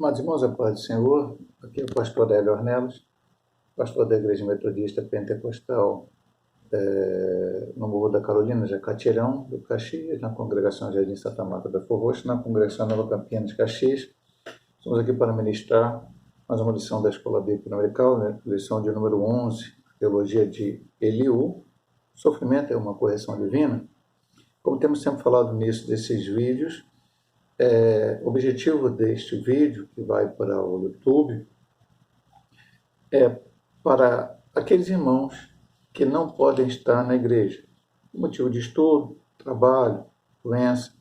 Amados irmãos, a paz do Senhor, aqui é o pastor Hélio Ornelas, pastor da Igreja Metodista Pentecostal no Morro da Carolina, Jacatirão, do Caxias, na congregação Jardim Santa Marta da Forrocho, na congregação Nova Campinas, Caxias. Estamos aqui para ministrar mais uma lição da Escola Bíblica Dominical, né? Lição de número 11, Teologia de Eliú. Sofrimento é uma correção divina. Como temos sempre falado nisso desses vídeos, o objetivo deste vídeo, que vai para o YouTube, é para aqueles irmãos que não podem estar na igreja, por motivo de estudo, trabalho, doença,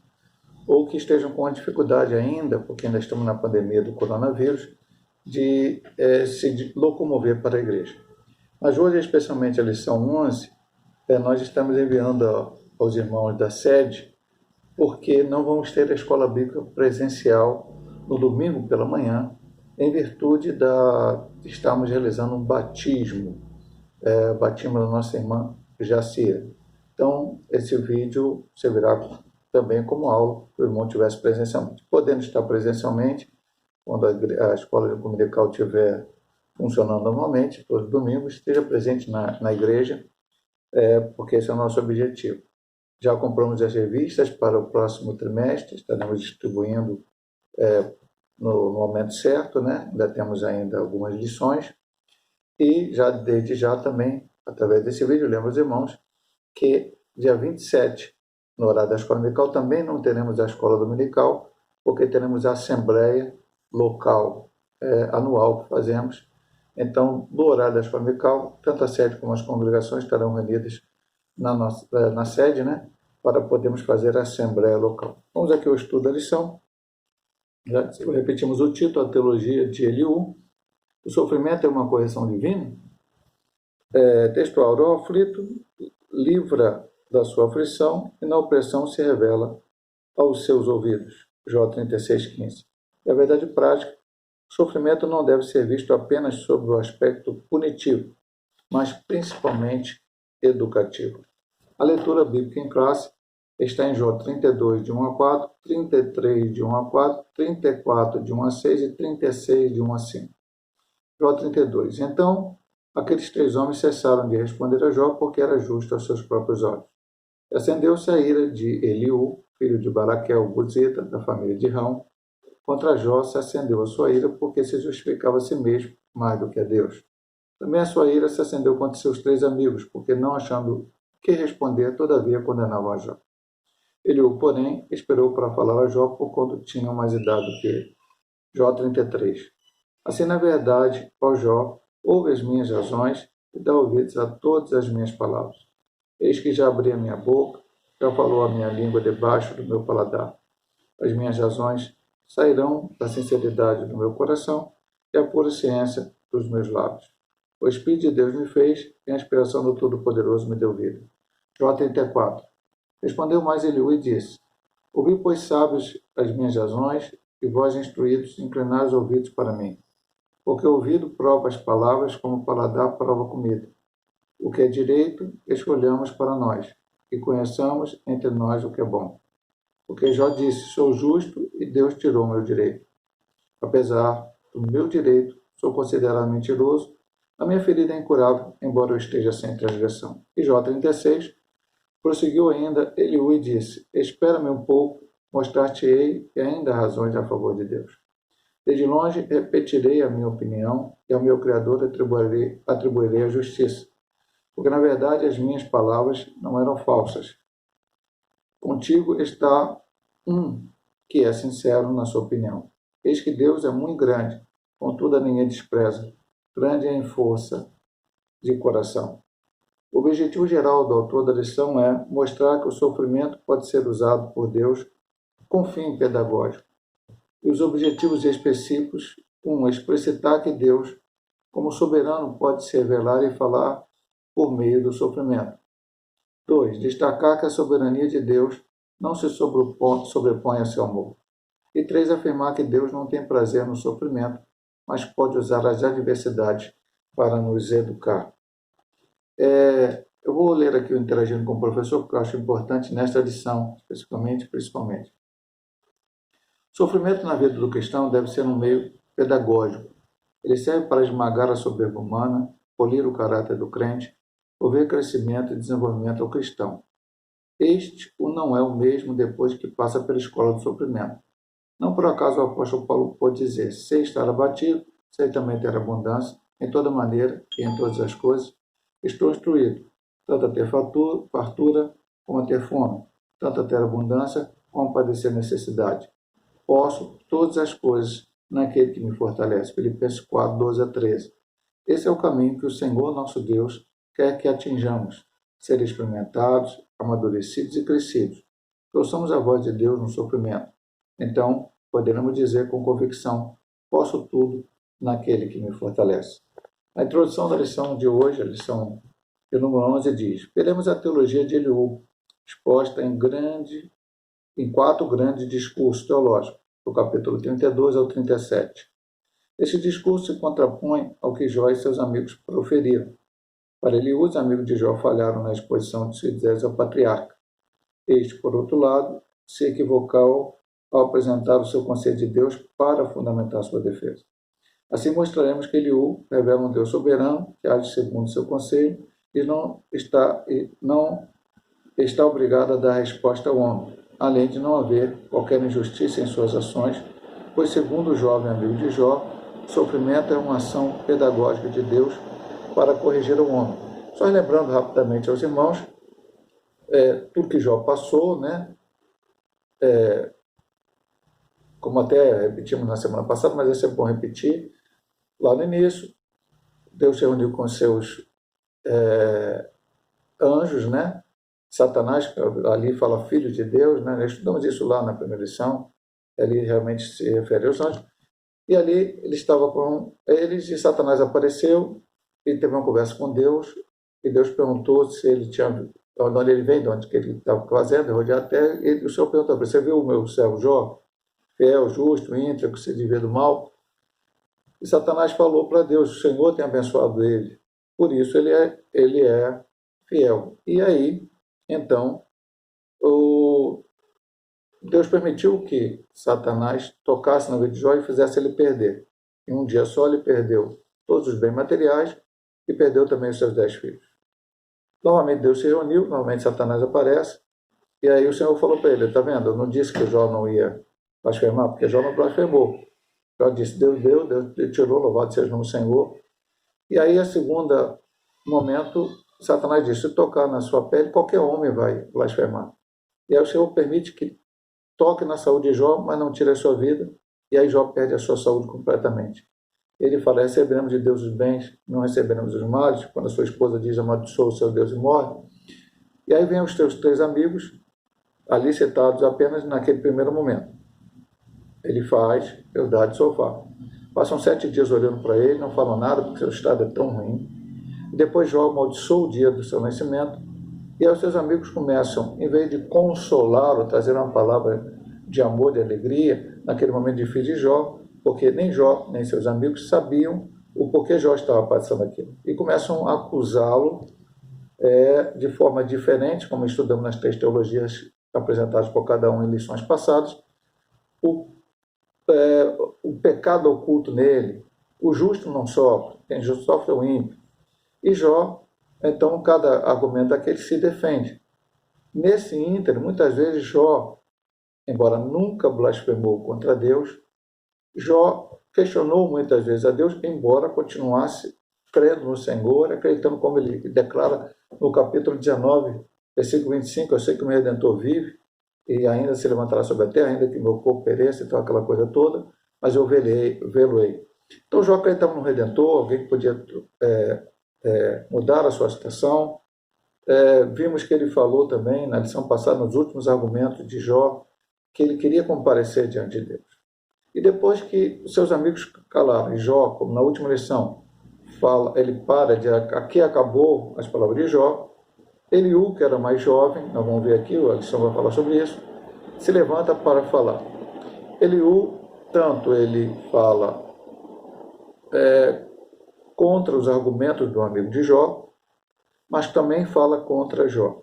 ou que estejam com dificuldade ainda, porque ainda estamos na pandemia do coronavírus, de se locomover para a igreja. Mas hoje, especialmente a lição 11, nós estamos enviando aos irmãos da sede, porque não vamos ter a escola bíblica presencial no domingo pela manhã, em virtude de estarmos realizando um batismo da nossa irmã Jacira. Então, esse vídeo servirá também como aula para o irmão estivesse presencialmente. Podendo estar presencialmente, quando a escola dominical estiver funcionando normalmente, todo domingo, esteja presente na igreja, porque esse é o nosso objetivo. Já compramos as revistas para o próximo trimestre, estaremos distribuindo no momento certo, né? Ainda temos ainda algumas lições. E desde já também, através desse vídeo, lembro aos irmãos que dia 27, no horário da escola dominical, também não teremos a escola dominical, porque teremos a assembleia local anual que fazemos. Então, no horário da escola dominical, tanto a sede como as congregações estarão reunidas na sede, né, para podermos fazer a assembleia local. Vamos aqui ao estudo da lição. Já repetimos o título, a teologia de Eliú. O sofrimento é uma correção divina? Textual: o aflito livra da sua aflição e na opressão se revela aos seus ouvidos. Jó 36:15. É a verdade prática. O sofrimento não deve ser visto apenas sob o aspecto punitivo, mas principalmente educativo. A leitura bíblica em classe está em Jó 32, de 1 a 4, 33, de 1 a 4, 34, de 1 a 6 e 36, de 1 a 5. Jó 32. Então, aqueles 3 homens cessaram de responder a Jó, porque era justo aos seus próprios olhos. Acendeu-se a ira de Eliú, filho de Baraquel Buzita, da família de Rão. Contra Jó se acendeu a sua ira, porque se justificava a si mesmo mais do que a Deus. Também a sua ira se acendeu contra seus 3 amigos, porque não achando que responder, todavia condenavam a Jó. Eliú, porém, esperou para falar a Jó, por quanto tinham mais idade do que ele. Jó 33. Assim, na verdade, ó Jó, ouve as minhas razões e dá ouvidos a todas as minhas palavras. Eis que já abri a minha boca, já falou a minha língua debaixo do meu paladar. As minhas razões sairão da sinceridade do meu coração e a pura ciência dos meus lábios. O Espírito de Deus me fez e a inspiração do Todo-Poderoso me deu vida. Jó 34. Respondeu mais Eliú e disse: ouvi, pois, sábios, as minhas razões, e vós, instruídos, inclinai os ouvidos para mim. Porque o ouvido prova as palavras, como o paladar prova a comida. O que é direito, escolhamos para nós, e conheçamos entre nós o que é bom. Porque Jó disse: sou justo, e Deus tirou o meu direito. Apesar do meu direito, sou considerado mentiroso, a minha ferida é incurável, embora eu esteja sem transgressão. E Jó 36, prosseguiu ainda Eliú e disse: espera-me um pouco, mostrar-te-ei que ainda há razões a favor de Deus. Desde longe repetirei a minha opinião e ao meu Criador atribuirei a justiça, porque na verdade as minhas palavras não eram falsas. Contigo está um que é sincero na sua opinião. Eis que Deus é muito grande, contudo a ninguém despreza, grande é em força de coração. O objetivo geral do autor da lição é mostrar que o sofrimento pode ser usado por Deus com fim pedagógico. E os objetivos específicos: 1. Explicitar que Deus, como soberano, pode se revelar e falar por meio do sofrimento. 2. Destacar que a soberania de Deus não se sobrepõe a seu amor. E 3. Afirmar que Deus não tem prazer no sofrimento, mas pode usar as adversidades para nos educar. Eu vou ler aqui o Interagindo com o Professor, porque eu acho importante nesta lição, principalmente. Sofrimento na vida do cristão deve ser um meio pedagógico. Ele serve para esmagar a soberba humana, polir o caráter do crente, prover crescimento e desenvolvimento ao cristão. Este não é o mesmo depois que passa pela escola do sofrimento. Não por acaso o apóstolo Paulo pôde dizer: sei estar abatido, sei também ter abundância, em toda maneira e em todas as coisas, estou instruído, tanto a ter fartura como a ter fome, tanto a ter abundância como a padecer necessidade. Posso todas as coisas naquele que me fortalece. Filipenses 4, 12 a 13. Esse é o caminho que o Senhor nosso Deus quer que atinjamos, ser experimentados, amadurecidos e crescidos. Que ouçamos a voz de Deus no sofrimento. Então, poderemos dizer com convicção: posso tudo naquele que me fortalece. A introdução da lição de hoje, a lição de número 11, diz: veremos a teologia de Eliú, exposta em 4 grandes discursos teológicos, do capítulo 32 ao 37. Este discurso se contrapõe ao que Jó e seus amigos proferiram. Para Eliú, os amigos de Jó falharam na exposição de suas ideias ao patriarca. Este, por outro lado, se equivocou ao apresentar o seu conselho de Deus para fundamentar sua defesa. Assim mostraremos que Eliú revela um Deus soberano que age segundo seu conselho e não está obrigado a dar resposta ao homem, além de não haver qualquer injustiça em suas ações, pois, segundo o jovem amigo de Jó, o sofrimento é uma ação pedagógica de Deus para corrigir o homem. Só lembrando rapidamente aos irmãos, tudo que Jó passou, né? Como até repetimos na semana passada, mas é sempre bom repetir, lá no início, Deus se reuniu com seus anjos, né? Satanás, ali fala filho de Deus, né? Nós estudamos isso lá na primeira lição, ali realmente se refere aos anjos, e ali ele estava com eles e Satanás apareceu e teve uma conversa com Deus, e Deus perguntou se ele tinha, de onde ele vem, de onde que ele estava fazendo, rodear a terra, e o Senhor perguntou: você viu o meu servo Jó, fiel, justo, íntegro, que se desvia do mal? E Satanás falou para Deus: o Senhor tem abençoado ele, por isso ele é fiel. E aí, então, Deus permitiu que Satanás tocasse na vida de Jó e fizesse ele perder. Em um dia só ele perdeu todos os bens materiais e perdeu também os seus 10 filhos. Novamente Deus se reuniu, novamente Satanás aparece, e aí o Senhor falou para ele: está vendo, eu não disse que Jó não ia blasfemar, porque Jó não blasfemou. Jó disse: Deus deu, Deus tirou, louvado seja o nome do Senhor. E aí, a segunda momento, Satanás disse: se tocar na sua pele, qualquer homem vai blasfemar. E aí o Senhor permite que toque na saúde de Jó, mas não tire a sua vida, e aí Jó perde a sua saúde completamente. Ele fala: receberemos de Deus os bens, não receberemos os males. Quando a sua esposa diz: amaldiçoa o seu Deus, e morre. E aí vem os teus 3 amigos, ali citados apenas naquele primeiro momento. Ele faz, eu dá de sofá. Passam 7 dias olhando para ele, não falam nada, porque seu estado é tão ruim. E depois Jó amaldiçoa o dia do seu nascimento, e aí os seus amigos começam, em vez de consolá-lo, trazer uma palavra de amor, de alegria, naquele momento difícil de Jó, porque nem Jó, nem seus amigos sabiam o porquê Jó estava passando aquilo. E começam a acusá-lo de forma diferente, como estudamos nas 3 teologias apresentadas por cada um em lições passadas, o pecado oculto nele, o justo não sofre, quem justo sofre é o ímpio. E Jó, então, cada argumento daquele se defende. Nesse ínterim, muitas vezes Jó, embora nunca blasfemou contra Deus, Jó questionou muitas vezes a Deus, embora continuasse crendo no Senhor, acreditando, como ele declara no capítulo 19, versículo 25, eu sei que o meu Redentor vive e ainda se levantará sobre a terra, ainda que meu corpo pereça, então aquela coisa toda, mas eu vê-lo-ei. Então Jó acreditava no Redentor, alguém que podia mudar a sua situação. Vimos que ele falou também, na lição passada, nos últimos argumentos de Jó, que ele queria comparecer diante de Deus. E depois que os seus amigos calaram, e Jó, como na última lição, ele para de aqui acabou as palavras de Jó, Eliú, que era mais jovem, nós vamos ver aqui, a lição vai falar sobre isso, se levanta para falar. Eliú, tanto ele fala contra os argumentos do amigo de Jó, mas também fala contra Jó.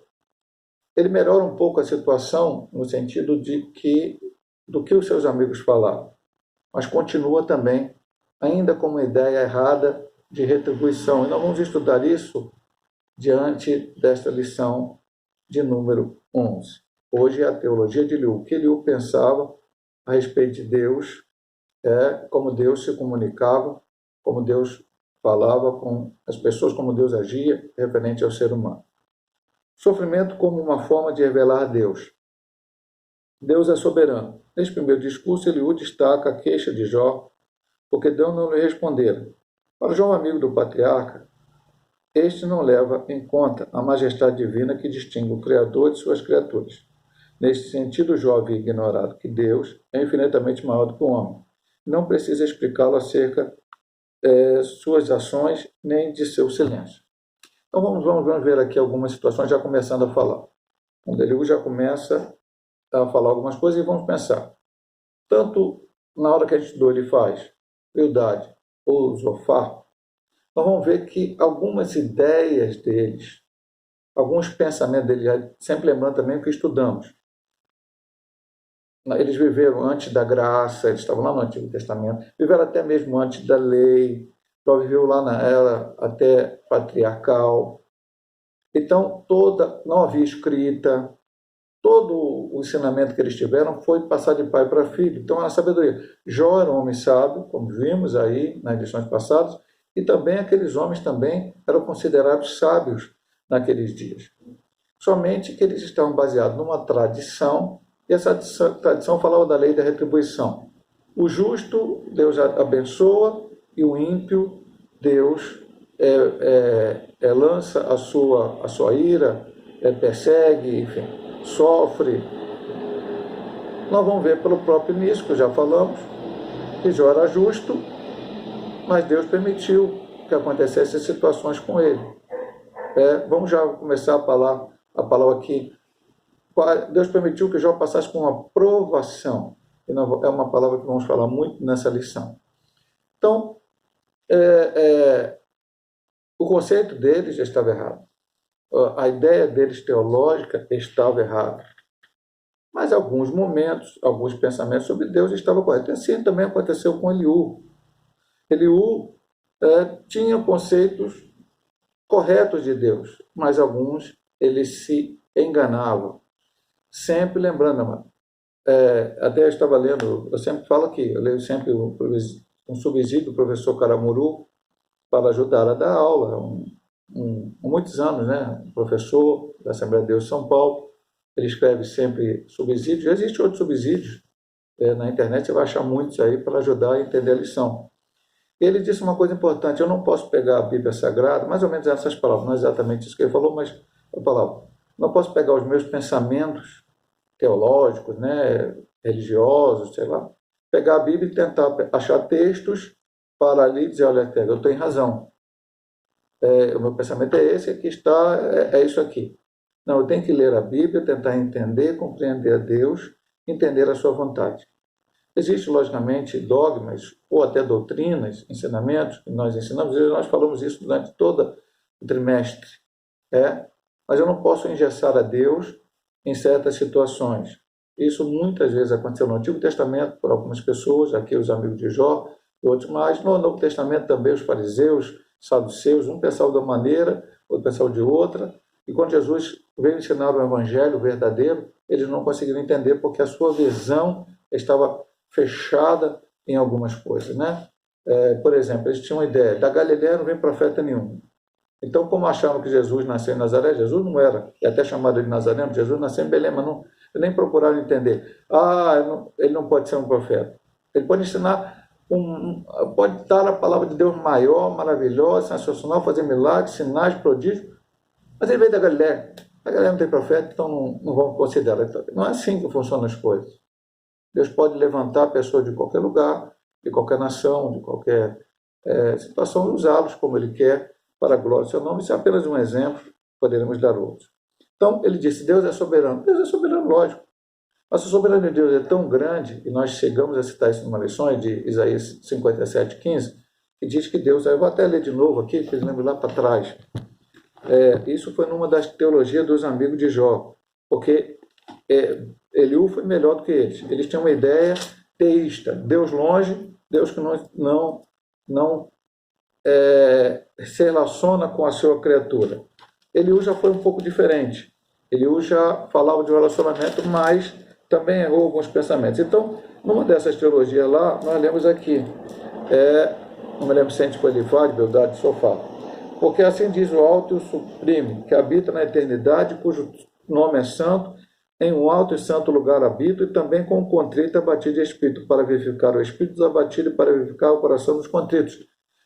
Ele melhora um pouco a situação no sentido de que do que os seus amigos falaram, mas continua também ainda com uma ideia errada de retribuição. E nós vamos estudar isso diante desta lição de número 11. Hoje é a teologia de Liu. O que Liu pensava a respeito de Deus, como Deus se comunicava, como Deus falava com as pessoas, como Deus agia referente ao ser humano. Sofrimento como uma forma de revelar Deus. Deus é soberano. Neste primeiro discurso, Eliú destaca a queixa de Jó, porque Deus não lhe respondera. Para Jó, amigo do patriarca, este não leva em conta a majestade divina que distingue o Criador de suas criaturas. Neste sentido, Jó havia ignorado que Deus é infinitamente maior do que o homem. Não precisa explicá-lo acerca suas ações nem de seu silêncio. Então vamos ver aqui algumas situações já começando a falar. O Eliú já começa a falar algumas coisas e vamos pensar. Tanto na hora que a gente estudou ele faz Bildade ou Zofar, nós vamos ver que algumas ideias deles, alguns pensamentos deles, sempre lembrando também o que estudamos. Eles viveram antes da graça, eles estavam lá no Antigo Testamento, viveram até mesmo antes da lei, Jó viveu lá na era até patriarcal. Então, não havia escrita, todo o ensinamento que eles tiveram foi passar de pai para filho. Então, a sabedoria. Jó era um homem sábio, como vimos aí nas lições passadas, e também aqueles homens também eram considerados sábios naqueles dias. Somente que eles estavam baseados numa tradição, e essa tradição falava da lei da retribuição. O justo, Deus abençoa, e o ímpio, Deus lança a sua ira, persegue, enfim, sofre. Nós vamos ver pelo próprio início, que já falamos, que Jó era justo, mas Deus permitiu que acontecessem situações com ele. Vamos já começar a palavra aqui. Deus permitiu que Jó passasse por uma provação. E é uma palavra que vamos falar muito nessa lição. Então, o conceito deles já estava errado. A ideia deles teológica estava errada. Mas alguns momentos, alguns pensamentos sobre Deus estavam corretos. E assim também aconteceu com Eliú. Eliú tinha conceitos corretos de Deus, mas alguns eles se enganavam. Sempre lembrando, até eu estava lendo, eu sempre falo aqui, eu leio sempre um subsídio do professor Caramuru para ajudar a dar aula, há muitos anos, né? Professor da Assembleia de Deus de São Paulo, ele escreve sempre subsídios, existem outros subsídios, na internet você vai achar muitos aí para ajudar a entender a lição. Ele disse uma coisa importante, eu não posso pegar a Bíblia Sagrada, mais ou menos essas palavras, não é exatamente isso que ele falou, mas a palavra, não posso pegar os meus pensamentos teológicos, né, religiosos, sei lá, pegar a Bíblia e tentar achar textos para ali dizer, olha, eu tenho razão. O meu pensamento é esse, aqui está, é isso aqui. Não, eu tenho que ler a Bíblia, tentar entender, compreender a Deus, entender a sua vontade. Existem, logicamente, dogmas ou até doutrinas, ensinamentos que nós ensinamos, e nós falamos isso durante todo o trimestre. Mas eu não posso engessar a Deus em certas situações. Isso muitas vezes aconteceu no Antigo Testamento por algumas pessoas, aqui os amigos de Jó, e outros mais. No Novo Testamento também os fariseus, saduceus, um pensava de uma maneira, outro pensava de outra. E quando Jesus veio ensinar o Evangelho verdadeiro, eles não conseguiram entender porque a sua visão estava fechada em algumas coisas, né? Por exemplo, eles tinham uma ideia, da Galileia não vem profeta nenhum. Então, como acharam que Jesus nasceu em Nazaré, Jesus não era, e até chamaram ele de Nazareno, Jesus nasceu em Belém, mas não, nem procuraram entender. Ele não pode ser um profeta. Ele pode ensinar, pode dar a palavra de Deus maior, maravilhosa, sensacional, fazer milagres, sinais, prodígios, mas ele veio da Galileia. A Galileia não tem profeta, então não vamos considerar. Não é assim que funcionam as coisas. Deus pode levantar pessoas de qualquer lugar, de qualquer nação, de qualquer situação, e usá-los como Ele quer, para a glória do seu nome. Isso é apenas um exemplo, poderemos dar outros. Então, ele disse, Deus é soberano. Deus é soberano, lógico. Mas a soberania de Deus é tão grande, e nós chegamos a citar isso numa lição de Isaías 57:15, que diz que Deus, eu vou até ler de novo aqui, que eu lembro lá para trás. Isso foi numa das teologias dos amigos de Jó, porque Eliú foi melhor do que eles. Eles tinham uma ideia teísta, Deus longe, Deus que não se relaciona com a sua criatura. Eliú já foi um pouco diferente. Eliú já falava de um relacionamento, mas também errou alguns pensamentos. Então, numa dessas teologias lá, nós lemos aqui, não me lembro se foi Elifaz, de Bildade, de Sofá. Porque assim diz o alto e o sublime, que habita na eternidade, cujo nome é santo, em um alto e santo lugar habito, e também com o contrito e abatido de espírito, para vivificar o espírito dos abatidos e para vivificar o coração dos contritos.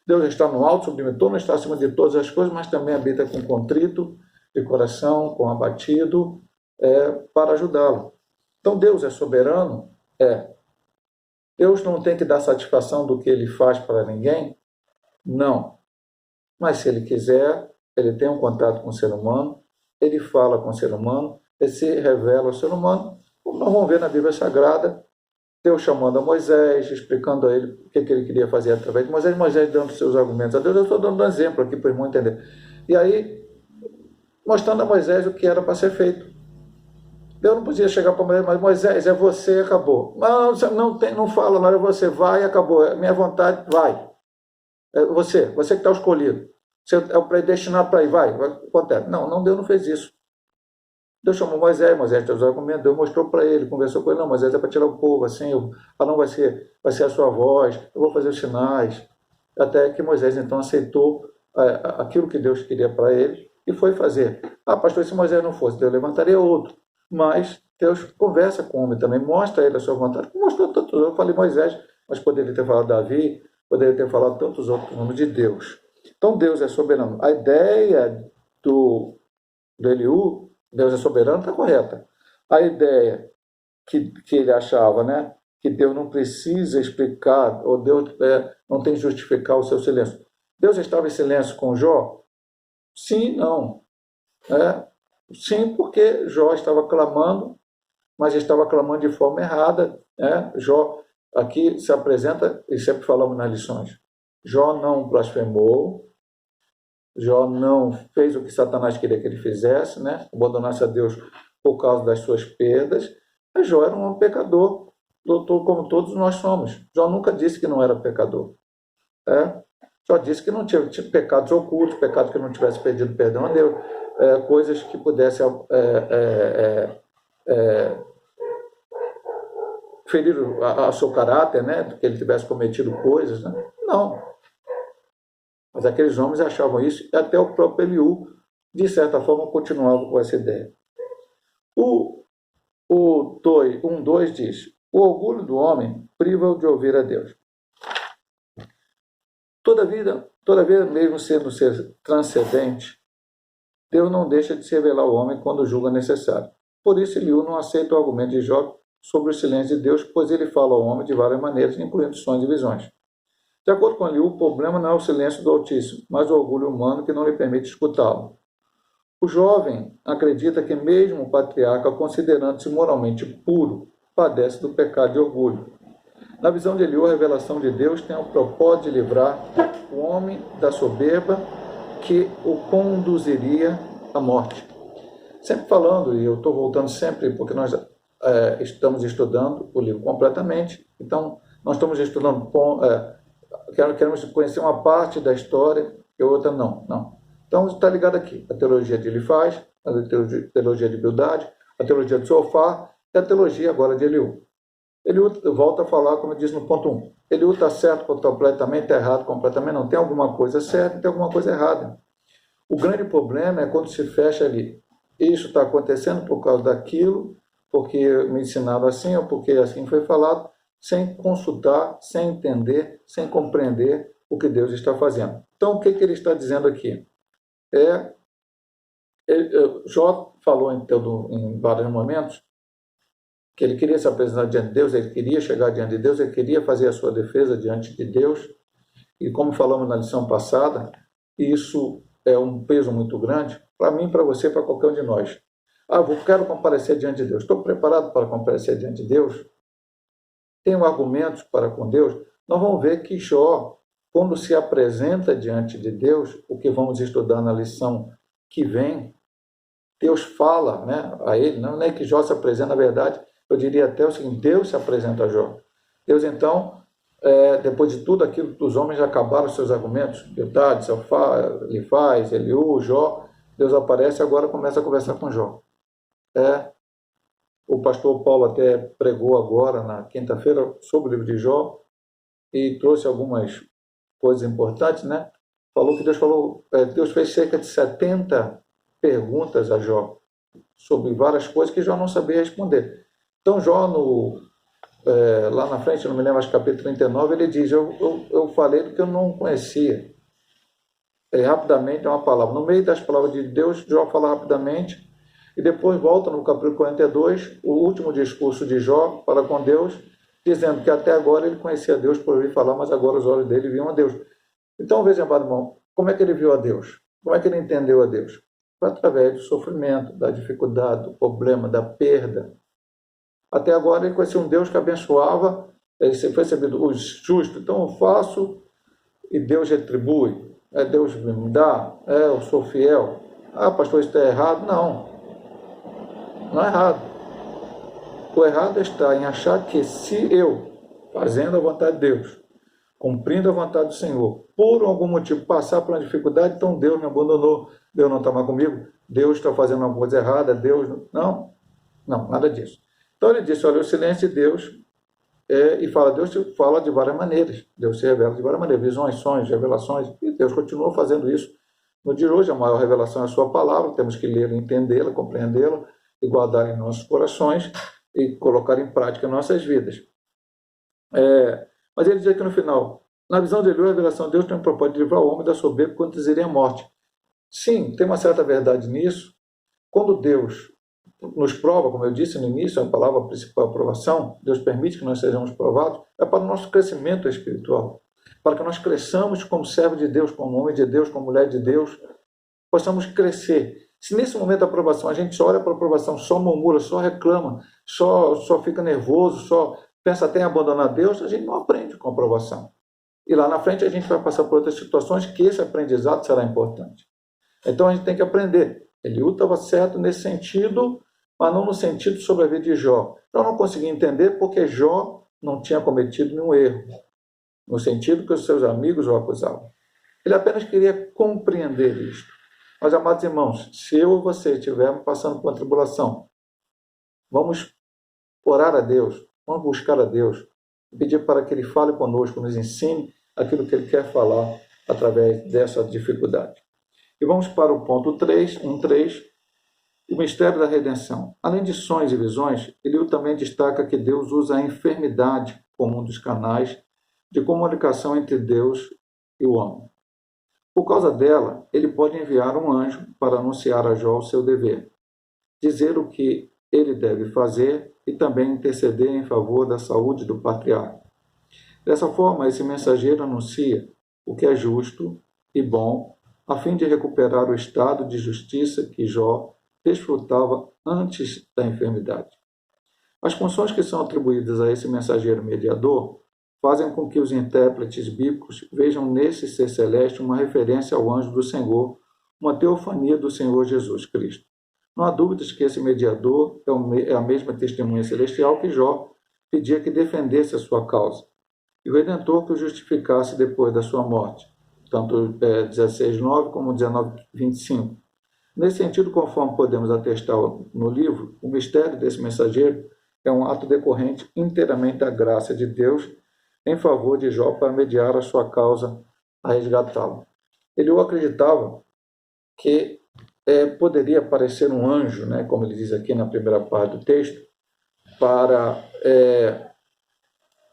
Deus está no alto, sublime, não está acima de todas as coisas, mas também habita com contrito de coração, com abatido, para ajudá-lo. Então Deus é soberano? Deus não tem que dar satisfação do que ele faz para ninguém? Não. Mas se ele quiser, ele tem um contato com o ser humano, ele fala com o ser humano, ele se revela ao ser humano, como nós vamos ver na Bíblia Sagrada, Deus chamando a Moisés, explicando a ele o que ele queria fazer através de Moisés dando seus argumentos a Deus. Eu estou dando um exemplo aqui para o irmão entender. E aí, mostrando a Moisés o que era para ser feito. Deus não podia chegar para Moisés, mas Moisés, é você, acabou. Não fala, não é você, vai, acabou. É minha vontade, vai. É você que está escolhido. Você é o predestinado para ir, vai, acontece. Não, Deus não fez isso. Deus chamou Moisés teve os argumentos, Deus mostrou para ele, conversou com ele, não, Moisés é para tirar o povo, assim, não vai ser a sua voz, eu vou fazer os sinais. Até que Moisés então aceitou aquilo que Deus queria para ele e foi fazer. Pastor, se Moisés não fosse, Deus levantaria outro. Mas Deus conversa com o homem também, mostra a ele a sua vontade. Mostrou tantos, eu falei Moisés, mas poderia ter falado Davi, poderia ter falado tantos outros nomes de Deus. Então Deus é soberano. A ideia do Eliú, Deus é soberano, está correta. A ideia que ele achava, né, que Deus não precisa explicar, ou Deus não tem que justificar o seu silêncio. Deus estava em silêncio com Jó? Sim, não. Sim, porque Jó estava clamando, mas estava clamando de forma errada. Jó aqui se apresenta, e sempre falamos nas lições, Jó não blasfemou, Jó não fez o que Satanás queria que ele fizesse, né? Abandonasse a Deus por causa das suas perdas. Mas Jó era um pecador, como todos nós somos. Jó nunca disse que não era pecador. Jó disse que não tinha pecados ocultos, pecados que não tivesse pedido perdão a Deus, coisas que pudessem ferir o seu caráter, né? Que ele tivesse cometido coisas. Né? Não. Mas aqueles homens achavam isso, e até o próprio Eliú, de certa forma, continuava com essa ideia. O 1:2 diz: o orgulho do homem priva-o de ouvir a Deus. Todavia, mesmo sendo ser transcendente, Deus não deixa de se revelar ao homem quando julga necessário. Por isso, Eliú não aceita o argumento de Jó sobre o silêncio de Deus, pois ele fala ao homem de várias maneiras, incluindo sonhos e visões. De acordo com Eliú, o problema não é o silêncio do Altíssimo, mas o orgulho humano que não lhe permite escutá-lo. O jovem acredita que mesmo o patriarca, considerando-se moralmente puro, padece do pecado de orgulho. Na visão de Eliú, a revelação de Deus tem o propósito de livrar o homem da soberba que o conduziria à morte. Sempre falando, e eu estou voltando sempre, porque nós estamos estudando o livro completamente, então nós estamos estudando... queremos conhecer uma parte da história e outra não. Então está ligado aqui, a teologia de Elifaz, a teologia de Bildade, a teologia de Sofá e a teologia agora de Eliú. Eliú volta a falar, como eu disse no ponto 1, Eliú está certo completamente, está errado completamente, não tem alguma coisa certa e tem alguma coisa errada. O grande problema é quando se fecha ali, isso está acontecendo por causa daquilo, porque me ensinaram assim ou porque assim foi falado, sem consultar, sem entender, sem compreender o que Deus está fazendo. Então, o que ele está dizendo aqui? Jó falou em vários momentos que ele queria se apresentar diante de Deus, ele queria chegar diante de Deus, ele queria fazer a sua defesa diante de Deus, e como falamos na lição passada, isso é um peso muito grande para mim, para você, para qualquer um de nós. Quero comparecer diante de Deus. Estou preparado para comparecer diante de Deus? Tenho argumentos para com Deus? Nós vamos ver que Jó, quando se apresenta diante de Deus, o que vamos estudar na lição que vem, Deus fala, né, a ele, não é que Jó se apresenta, na verdade, eu diria até o seguinte, Deus se apresenta a Jó. Deus, então, depois de tudo aquilo que os homens já acabaram os seus argumentos, Bildad, Elifaz, Eliú, Jó, Deus aparece e agora começa a conversar com Jó. O pastor Paulo até pregou agora, na quinta-feira, sobre o livro de Jó, e trouxe algumas coisas importantes, né? Falou que Deus fez cerca de 70 perguntas a Jó, sobre várias coisas que Jó não sabia responder. Então, Jó, lá na frente, não me lembro, acho que capítulo 39, ele diz, eu falei do que eu não conhecia. Rapidamente é uma palavra. No meio das palavras de Deus, Jó fala rapidamente, e depois volta no capítulo 42, o último discurso de Jó para com Deus, dizendo que até agora ele conhecia Deus por ouvir falar, mas agora os olhos dele viam a Deus. Então, veja, amado irmão, como é que ele viu a Deus? Como é que ele entendeu a Deus? Foi através do sofrimento, da dificuldade, do problema, da perda. Até agora ele conhecia um Deus que abençoava, ele foi recebido os justos, então eu faço e Deus retribui. Deus me dá, eu sou fiel. Pastor, isso está errado? Não é errado. O errado está em achar que se eu, fazendo a vontade de Deus, cumprindo a vontade do Senhor, por algum motivo passar por uma dificuldade, então Deus me abandonou, Deus não está mais comigo, Deus está fazendo uma coisa errada, Não, nada disso. Então ele disse, olha, o silêncio de Deus, Deus se fala de várias maneiras, Deus se revela de várias maneiras, visões, sonhos, revelações, e Deus continua fazendo isso. No dia de hoje, a maior revelação é a sua palavra, temos que lê-la, entendê-la, compreendê-la, e guardar em nossos corações, e colocar em prática em nossas vidas. Mas ele diz aqui no final, na visão de Eliú, a revelação de Deus tem o propósito de livrar o homem da soberba quando desirem a morte. Sim, tem uma certa verdade nisso. Quando Deus nos prova, como eu disse no início, a palavra principal, aprovação, Deus permite que nós sejamos provados, é para o nosso crescimento espiritual, para que nós cresçamos como servo de Deus, como homem de Deus, como mulher de Deus, possamos crescer. Se nesse momento da aprovação a gente só olha para a aprovação, só murmura, só reclama, só fica nervoso, só pensa até em abandonar Deus, a gente não aprende com a aprovação. E lá na frente a gente vai passar por outras situações que esse aprendizado será importante. Então a gente tem que aprender. Eliú estava certo nesse sentido, mas não no sentido sobre a vida de Jó. Eu não consegui entender porque Jó não tinha cometido nenhum erro, no sentido que os seus amigos o acusavam. Ele apenas queria compreender isto. Mas, amados irmãos, se eu ou você estivermos passando por uma tribulação, vamos orar a Deus, vamos buscar a Deus, pedir para que Ele fale conosco, nos ensine aquilo que Ele quer falar através dessa dificuldade. E vamos para o ponto 3, o mistério da redenção. Além de sonhos e visões, Eliú também destaca que Deus usa a enfermidade como um dos canais de comunicação entre Deus e o homem. Por causa dela, ele pode enviar um anjo para anunciar a Jó o seu dever, dizer o que ele deve fazer e também interceder em favor da saúde do patriarca. Dessa forma, esse mensageiro anuncia o que é justo e bom, a fim de recuperar o estado de justiça que Jó desfrutava antes da enfermidade. As funções que são atribuídas a esse mensageiro mediador fazem com que os intérpretes bíblicos vejam nesse ser celeste uma referência ao anjo do Senhor, uma teofania do Senhor Jesus Cristo. Não há dúvidas que esse mediador é a mesma testemunha celestial que Jó pedia que defendesse a sua causa, e o Redentor que o justificasse depois da sua morte, tanto 16:9 como 19:25. Nesse sentido, conforme podemos atestar no livro, o mistério desse mensageiro é um ato decorrente inteiramente da graça de Deus em favor de Jó para mediar a sua causa a resgatá-lo. Ele acreditava que poderia aparecer um anjo, né, como ele diz aqui na primeira parte do texto, para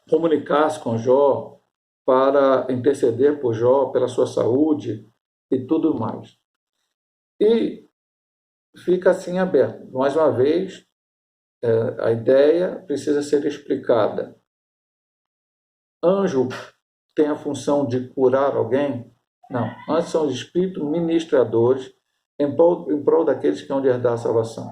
comunicar-se com Jó, para interceder por Jó, pela sua saúde e tudo mais. E fica assim aberto. Mais uma vez, a ideia precisa ser explicada. Anjo tem a função de curar alguém? Não. Anjos são os espíritos ministradores em prol daqueles que vão herdar a salvação.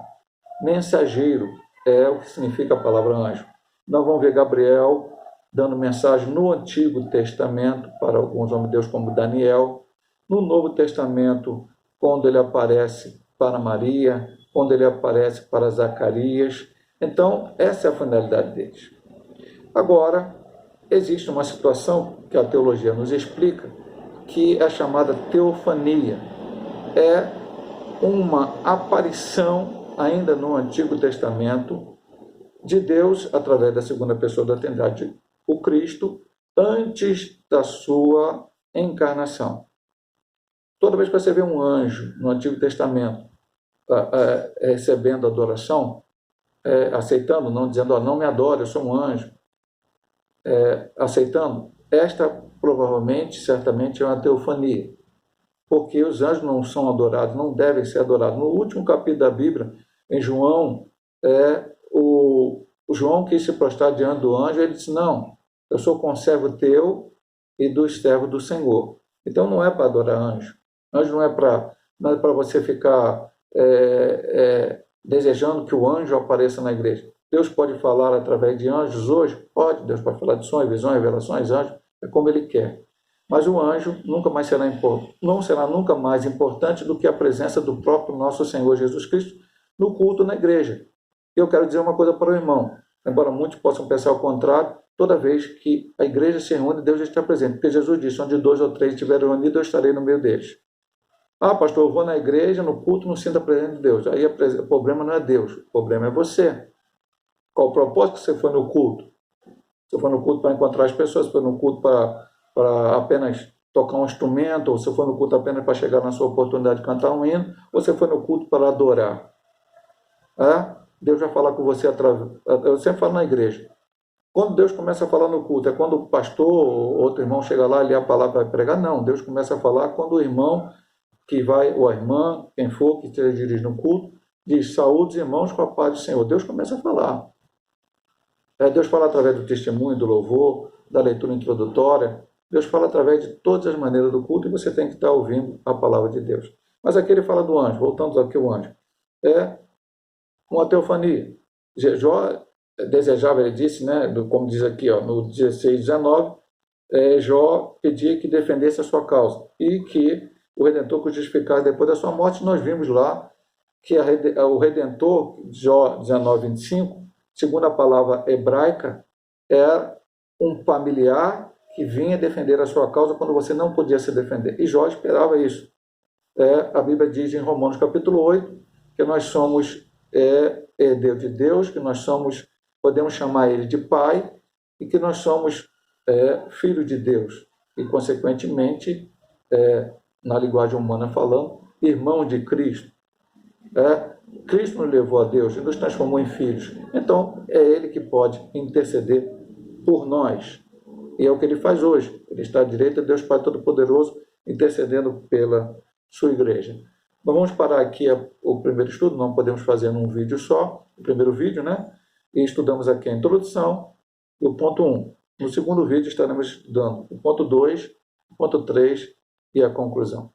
Mensageiro é o que significa a palavra anjo. Nós vamos ver Gabriel dando mensagem no Antigo Testamento para alguns homens de Deus como Daniel. No Novo Testamento, quando ele aparece para Maria, quando ele aparece para Zacarias. Então, essa é a finalidade deles. Agora, existe uma situação que a teologia nos explica, que é chamada teofania. É uma aparição, ainda no Antigo Testamento, de Deus através da segunda pessoa da Trindade, o Cristo, antes da sua encarnação. Toda vez que você vê um anjo no Antigo Testamento recebendo adoração, aceitando, não dizendo, não me adore, eu sou um anjo, aceitando, esta provavelmente, certamente é uma teofania, porque os anjos não são adorados, não devem ser adorados. No último capítulo da Bíblia, em João, o João quis se prostrar diante do anjo, ele disse, não, eu sou conservo teu e dos servos do Senhor. Então não é para adorar anjo. Anjo não é para você ficar desejando que o anjo apareça na igreja. Deus pode falar através de anjos hoje? Pode. Deus pode falar de sonhos, visões, revelações, anjos, é como Ele quer. Mas o anjo não será nunca mais importante do que a presença do próprio nosso Senhor Jesus Cristo no culto na igreja. Eu quero dizer uma coisa para o irmão, embora muitos possam pensar o contrário, toda vez que a igreja se reúne, Deus está presente, porque Jesus disse, onde 2 ou 3 estiverem unidos, eu estarei no meio deles. Ah, pastor, eu vou na igreja, no culto, não sinto a presença de Deus. Aí o problema não é Deus, o problema é você. Qual o propósito que você foi no culto? Você foi no culto para encontrar as pessoas, você foi no culto para apenas tocar um instrumento, ou você foi no culto apenas para chegar na sua oportunidade de cantar um hino, ou você foi no culto para adorar. Deus vai falar com você através... Eu sempre falo na igreja. Quando Deus começa a falar no culto, é quando o pastor ou outro irmão chega lá, lê a palavra e vai pregar? Não, Deus começa a falar quando o irmão que vai, ou a irmã, quem for que esteja dirigindo no culto, diz, saúde irmãos com a paz do Senhor. Deus começa a falar. Deus fala através do testemunho, do louvor, da leitura introdutória. Deus fala através de todas as maneiras do culto e você tem que estar ouvindo a palavra de Deus. Mas aqui ele fala do anjo, voltamos aqui ao anjo. É uma teofania. Jó desejava, ele disse, como diz aqui, no 16, 19, Jó pedia que defendesse a sua causa e que o Redentor justificasse depois da sua morte. Nós vimos lá que o Redentor, Jó 19, 25, segundo a palavra hebraica, era um familiar que vinha defender a sua causa quando você não podia se defender. E Jó esperava isso. A Bíblia diz em Romanos capítulo 8 que nós somos herdeiro de Deus, que nós podemos chamar Ele de Pai e que nós somos filho de Deus e, consequentemente, na linguagem humana falando, irmão de Cristo. Cristo nos levou a Deus e nos transformou em filhos. Então, é Ele que pode interceder por nós. E é o que Ele faz hoje. Ele está à direita de Deus Pai Todo-Poderoso, intercedendo pela sua igreja. Nós vamos parar aqui o primeiro estudo, não podemos fazer num vídeo só, o primeiro vídeo, E estudamos aqui a introdução e o ponto 1. No segundo vídeo estaremos estudando o ponto 2, o ponto 3 e a conclusão.